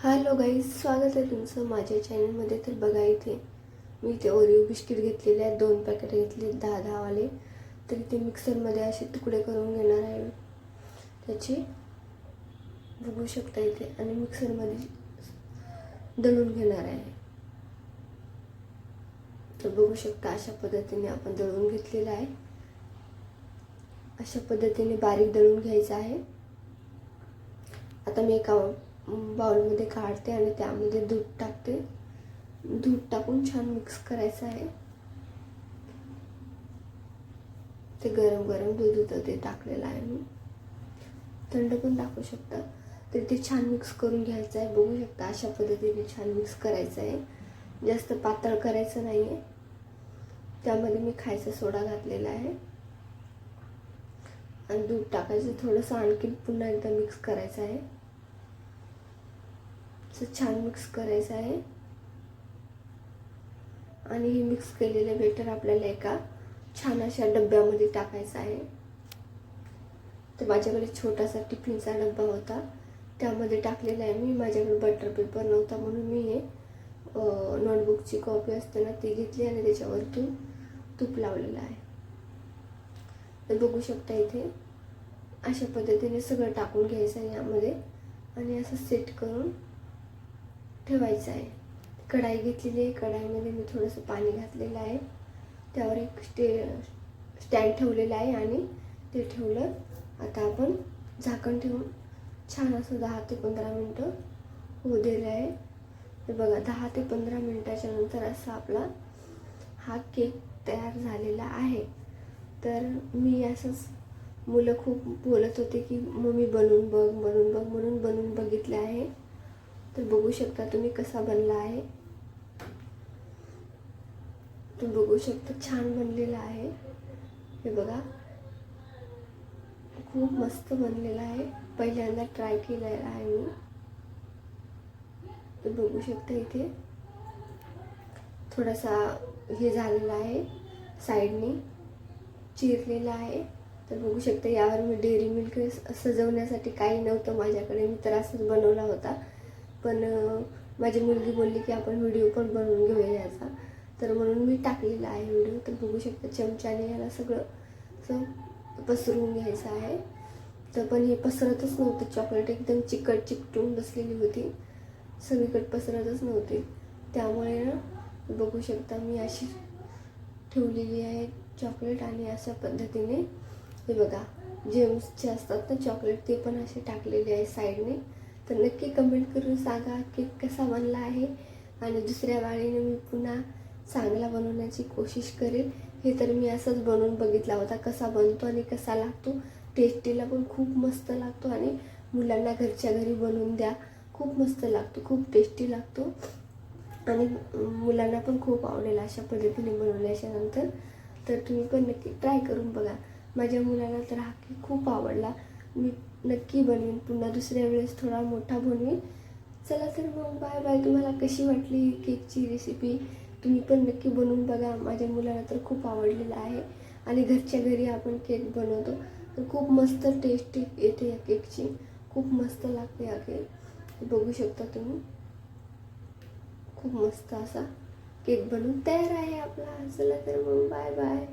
Hello guys, स्वागत आहे तुमचं माझ्या चॅनलमध्ये. तर बघा, इथे मी इथे ओरिओ बिस्किट घेतलेले आहेत. 2 पॅकेट घेतले 10-10 वाले. तर इथे मिक्सरमध्ये असे तुकडे करून घेणार आहे त्याचे, बघू शकता इथे. आणि मिक्सरमध्ये दळून घेणार आहे. तर बघू शकता अशा पद्धतीने आपण दळून घेतलेलं आहे. अशा पद्धतीने बारीक दळून घ्यायचं आहे. आता मी एका बाउलमध्ये काढते आणि त्यामध्ये दूध टाकते. दूध टाकून छान मिक्स करायचं आहे. ते गरम गरम दूध होतं ते टाकलेलं आहे. मी थंड पण टाकू शकता. तर ते छान मिक्स करून घ्यायचं आहे. बघू शकता अशा पद्धतीने छान मिक्स करायचं आहे. जास्त पातळ करायचं नाही आहे. त्यामध्ये मी खायचा सोडा घातलेला आहे आणि दूध टाकायचं. थोडंसं आणखी पुन्हा एकदा मिक्स करायचं आहे. छान मिक्स करायचं आहे. आणि हे मिक्स केलेले बेटर आपल्याला एका छान अशा डब्यामध्ये टाकायचं आहे. तर माझ्याकडे छोटासा टिफिनचा डब्बा होता, त्यामध्ये टाकलेला आहे मी. माझ्याकडे बटर पेपर नव्हता म्हणून मी हे नोटबुकची कॉपी असते ना ती घेतली आणि त्याच्यावरतून तूप लावलेलं आहे. तर बघू शकता इथे अशा पद्धतीने सगळं टाकून घ्यायचं आहे यामध्ये आणि असं सेट करून ठेवायचं आहे. कढाई घेतलेली आहे. कढाईमध्ये मी थोडंसं पाणी घातलेलं आहे. त्यावर एक स्टँड ठेवलेलं आहे आणि ते ठेवलं. आता आपण झाकण ठेवून छान असं 10 ते 15 मिनटं होऊ दिलं आहे. तर बघा 10 ते 15 मिनटाच्या नंतर असा आपला हा केक तयार झालेला आहे. तर मी असंच, मुलं खूप बोलत होते की मम्मी बनवून बघ बनवून बघ, म्हणून बनवून बघितलं आहे. तर बघू शकता तुम्ही कसा बनला आहे. तुम्ही बघू शकता छान बनलेला आहे. हे बघा खूप मस्त बनलेला आहे. पहिल्यांदा ट्राय केलेला आहे मी. तर बघू शकता इथे थोडासा हे झालेला आहे, साईडने चिरलेला आहे. तर बघू शकता यावर मी डेअरी मिल्क सजवण्यासाठी काही नव्हतं माझ्याकडे, मी तर असंच बनवला होता. पण माझी मुलगी बोलली की आपण व्हिडिओ पण बनवून घेऊया याचा, तर म्हणून मी टाकलेला आहे व्हिडिओ. तर बघू शकता चमच्याने याला सगळं असं पसरवून घ्यायचं आहे. तर पण हे पसरतच नव्हतं. चॉकलेट एकदम चिकट चिकटून बसलेली होती, सगळीकडे पसरतच नव्हती. त्यामुळे ना बघू शकता मी अशी ठेवलेली आहे चॉकलेट. आणि अशा पद्धतीने हे बघा जेम्सचे असतात ना चॉकलेट, ते पण असे टाकलेले आहे साईडने. तर नक्की कमेंट करून सांगा केक कसा बनला आहे. आणि दुसऱ्या वेळेने मी पुन्हा चांगला बनवण्याची कोशिश करेल. हे तर मी असंच बनवून बघितला होता कसा बनतो आणि कसा लागतो. टेस्टीला पण खूप मस्त लागतो आणि मुलांना घरच्या घरी बनवून द्या, खूप मस्त लागतो, खूप टेस्टी लागतो आणि मुलांना पण खूप आवडेल अशा पद्धतीने बनवल्याच्या नंतर. तर तुम्ही पण नक्की ट्राय करून बघा. माझ्या मुलाला तर हा केक खूप आवडला. मी नक्की बनवीन पुन्हा, दुसऱ्या वेळेस थोडा मोठा बनवीन. चला तर मग बाय बाय. तुम्हाला कशी वाटली केकची रेसिपी तुम्ही पण नक्की बनवून बघा. माझ्या मुलाला तर खूप आवडलेला आहे आणि घरच्या घरी आपण केक बनवतो तर खूप मस्त टेस्ट येते या केकची, खूप मस्त लागते हा केक. बघू शकता तुम्ही खूप मस्त असा केक बनवून तयार आहे आपला. चला तर मग बाय बाय.